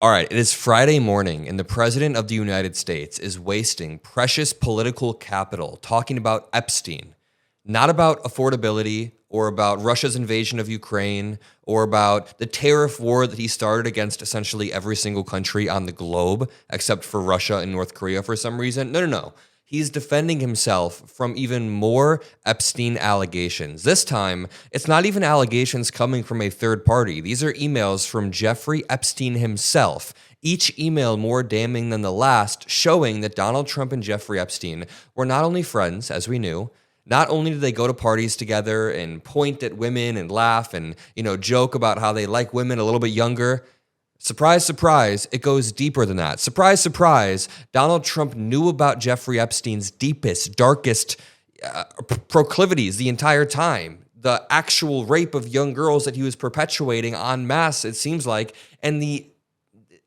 All right, it is Friday morning, and the President of the United States is wasting precious political capital talking about Epstein, not about affordability or about Russia's invasion of Ukraine or about the tariff war that he started against essentially every single country on the globe, except for Russia and North Korea for some reason. No. He's defending himself from even more Epstein allegations. This time, it's not even allegations coming from a third party. These are emails from Jeffrey Epstein himself, each email more damning than the last, showing that Donald Trump and Jeffrey Epstein were not only friends, as we knew, not only did they go to parties together and point at women and laugh and, joke about how they like women a little bit younger. Surprise, surprise, it goes deeper than that. Surprise, surprise, Donald Trump knew about Jeffrey Epstein's deepest, darkest proclivities the entire time. The actual rape of young girls that he was perpetuating en masse, it seems like, and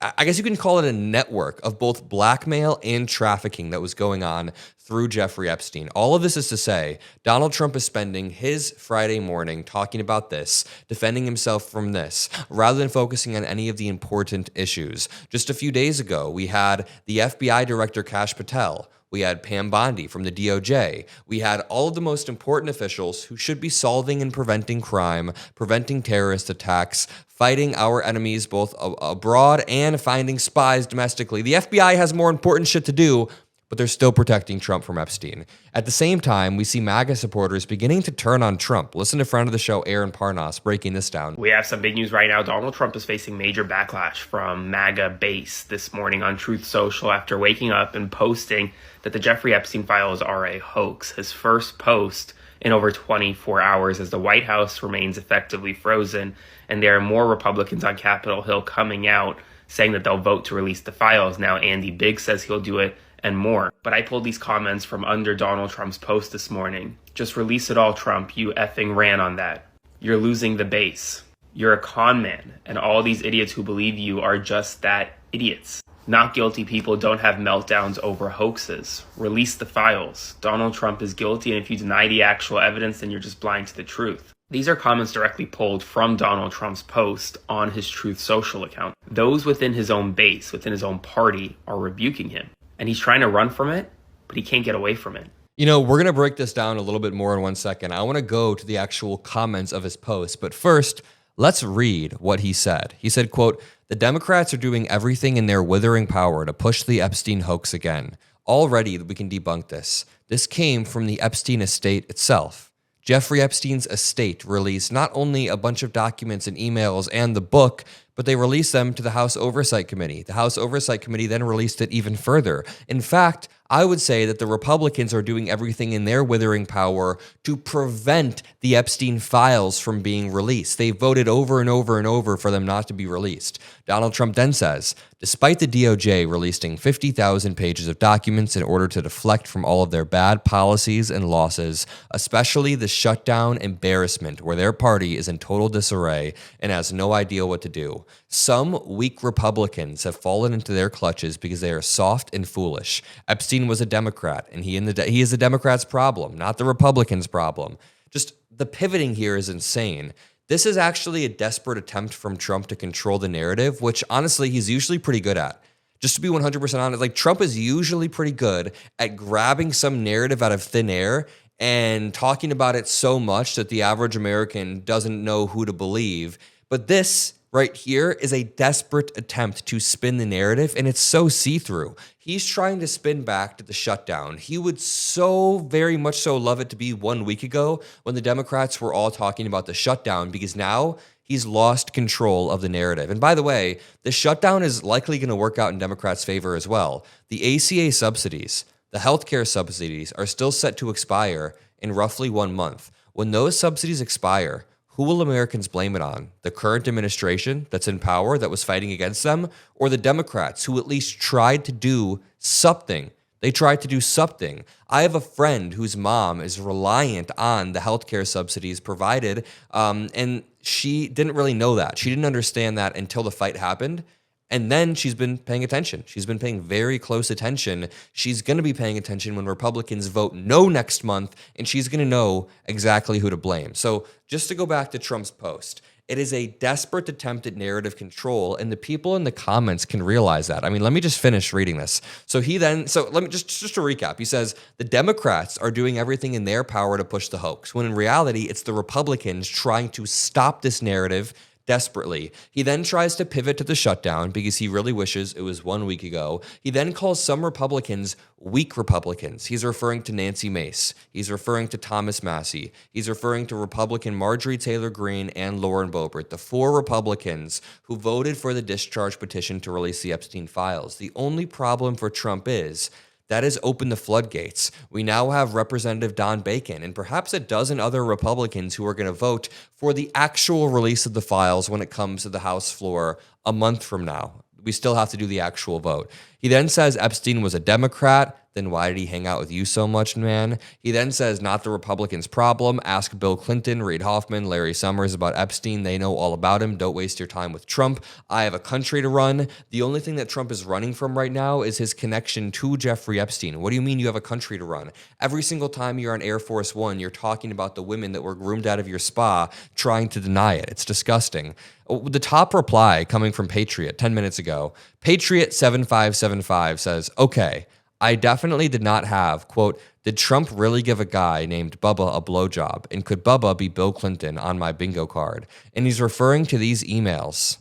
I guess you can call it a network of both blackmail and trafficking that was going on through Jeffrey Epstein. All of this is to say, Donald Trump is spending his Friday morning talking about this, defending himself from this, rather than focusing on any of the important issues. Just a few days ago, we had the FBI Director Kash Patel. We had Pam Bondi from the DOJ. We had all of the most important officials who should be solving and preventing crime, preventing terrorist attacks, fighting our enemies both abroad and finding spies domestically. The FBI has more important shit to do, but they're still protecting Trump from Epstein. At the same time, we see MAGA supporters beginning to turn on Trump. Listen to friend of the show, Aaron Parnas, breaking this down. We have some big news right now. Donald Trump is facing major backlash from MAGA base this morning on Truth Social after waking up and posting that the Jeffrey Epstein files are a hoax. His first post in over 24 hours as the White House remains effectively frozen, and there are more Republicans on Capitol Hill coming out saying that they'll vote to release the files. Now Andy Biggs says he'll do it, and more. But I pulled these comments from under Donald Trump's post this morning. Just release it all, Trump. You effing ran on that. You're losing the base. You're a con man, and all these idiots who believe you are just that, idiots. Not guilty people don't have meltdowns over hoaxes. Release the files. Donald Trump is guilty, and if you deny the actual evidence, then you're just blind to the truth. These are comments directly pulled from Donald Trump's post on his Truth Social account. Those within his own base, within his own party, are rebuking him. And he's trying to run from it, but he can't get away from it. We're going to break this down a little bit more in 1 second. I want to go to the actual comments of his post. But first, let's read what he said. He said, quote, "The Democrats are doing everything in their withering power to push the Epstein hoax again. Already we can debunk this. This came from the Epstein estate itself. Jeffrey Epstein's estate released not only a bunch of documents and emails and the book, but they released them to the House Oversight Committee. The House Oversight Committee then released it even further. In fact, I would say that the Republicans are doing everything in their withering power to prevent the Epstein files from being released. They voted over and over and over for them not to be released." Donald Trump then says, "Despite the DOJ releasing 50,000 pages of documents in order to deflect from all of their bad policies and losses, especially the shutdown embarrassment where their party is in total disarray and has no idea what to do, some weak Republicans have fallen into their clutches because they are soft and foolish. Epstein was a Democrat, and he is the Democrats' problem, not the Republicans' problem." Just the pivoting here is insane. This is actually a desperate attempt from Trump to control the narrative, which honestly he's usually pretty good at. Just to be 100% honest, Trump is usually pretty good at grabbing some narrative out of thin air and talking about it so much that the average American doesn't know who to believe. But this right here is a desperate attempt to spin the narrative, and it's so see-through. He's trying to spin back to the shutdown. He would so very much so love it to be 1 week ago when the Democrats were all talking about the shutdown, because now he's lost control of the narrative. And by the way, the shutdown is likely going to work out in Democrats' favor as well. The ACA subsidies, the healthcare subsidies, are still set to expire in roughly 1 month. When those subsidies expire, who will Americans blame it on? The current administration that's in power that was fighting against them, or the Democrats who at least tried to do something? They tried to do something. I have a friend whose mom is reliant on the healthcare subsidies provided, and she didn't really know that. She didn't understand that until the fight happened. And then she's been paying attention. She's been paying very close attention. She's going to be paying attention when Republicans vote no next month, and she's going to know exactly who to blame. So just to go back to Trump's post, it is a desperate attempt at narrative control, and the people in the comments can realize that. I mean, let me just finish reading this. So let me just to recap. He says, the Democrats are doing everything in their power to push the hoax, when in reality, it's the Republicans trying to stop this narrative desperately. He then tries to pivot to the shutdown because he really wishes it was 1 week ago. He then calls some Republicans weak Republicans. He's referring to Nancy Mace. He's referring to Thomas Massie. He's referring to Republican Marjorie Taylor Greene and Lauren Boebert, the 4 Republicans who voted for the discharge petition to release the Epstein files. The only problem for Trump is that has opened the floodgates. We now have Representative Don Bacon and perhaps a dozen other Republicans who are going to vote for the actual release of the files when it comes to the House floor a month from now. We still have to do the actual vote. He then says Epstein was a Democrat. Then why did he hang out with you so much, man? He then says, not the Republicans' problem. Ask Bill Clinton, Reid Hoffman, Larry Summers about Epstein. They know all about him. Don't waste your time with Trump. I have a country to run. The only thing that Trump is running from right now is his connection to Jeffrey Epstein. What do you mean you have a country to run? Every single time you're on Air Force One, you're talking about the women that were groomed out of your spa, trying to deny it. It's disgusting. The top reply coming from Patriot 10 minutes ago, Patriot7575 says, okay, I definitely did not have, quote, did Trump really give a guy named Bubba a blowjob? And could Bubba be Bill Clinton on my bingo card? And he's referring to these emails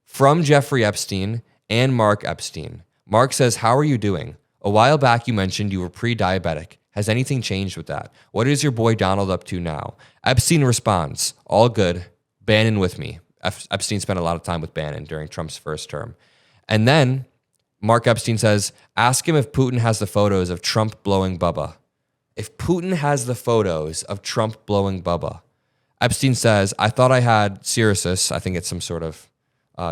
from Jeffrey Epstein and Mark Epstein. Mark says, how are you doing? A while back you mentioned you were pre-diabetic. Has anything changed with that? What is your boy Donald up to now? Epstein responds, all good. Bannon with me. Epstein spent a lot of time with Bannon during Trump's first term. And then Mark Epstein says, ask him if Putin has the photos of Trump blowing Bubba. If Putin has the photos of Trump blowing Bubba. Epstein says, I thought I had cirrhosis. I think it's some sort of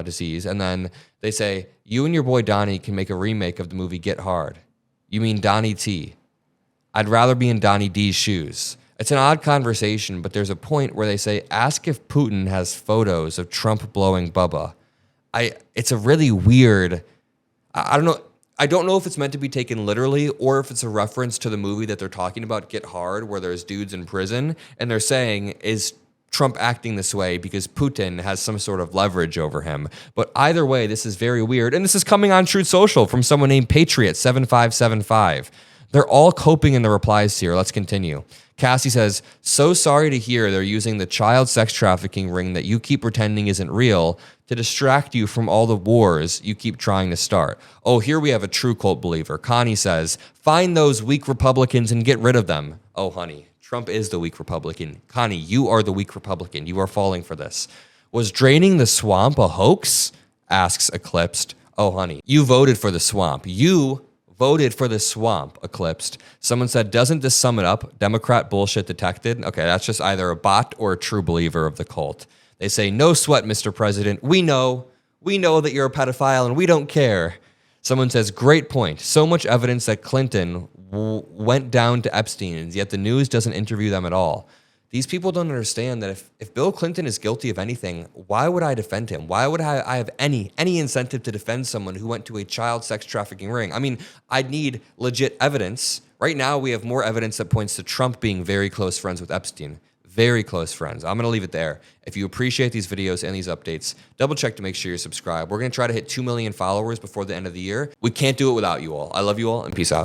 disease. And then they say, you and your boy Donnie can make a remake of the movie Get Hard. You mean Donnie T. I'd rather be in Donnie D's shoes. It's an odd conversation, but there's a point where they say, ask if Putin has photos of Trump blowing Bubba. It's a really weird, I don't know if it's meant to be taken literally or if it's a reference to the movie that they're talking about, Get Hard, where there's dudes in prison, and they're saying, is Trump acting this way because Putin has some sort of leverage over him? But either way, this is very weird, and this is coming on Truth Social from someone named Patriot7575. They're all coping in the replies here. Let's continue. Cassie says, so sorry to hear they're using the child sex trafficking ring that you keep pretending isn't real to distract you from all the wars you keep trying to start. Oh, here we have a true cult believer. Connie says, find those weak Republicans and get rid of them. Oh, honey, Trump is the weak Republican. Connie, you are the weak Republican. You are falling for this. Was draining the swamp a hoax? Asks Eclipsed. Oh, honey, you voted for the swamp. You voted for the swamp, Eclipsed. Someone said, doesn't this sum it up? Democrat bullshit detected. Okay, that's just either a bot or a true believer of the cult. They say, no sweat, Mr. President. We know that you're a pedophile and we don't care. Someone says, great point. So much evidence that Clinton went down to Epstein, yet the news doesn't interview them at all. These people don't understand that if Bill Clinton is guilty of anything, why would I defend him? Why would I have any incentive to defend someone who went to a child sex trafficking ring? I mean, I'd need legit evidence. Right now, we have more evidence that points to Trump being very close friends with Epstein. Very close friends. I'm going to leave it there. If you appreciate these videos and these updates, double check to make sure you're subscribed. We're going to try to hit 2 million followers before the end of the year. We can't do it without you all. I love you all, and peace out.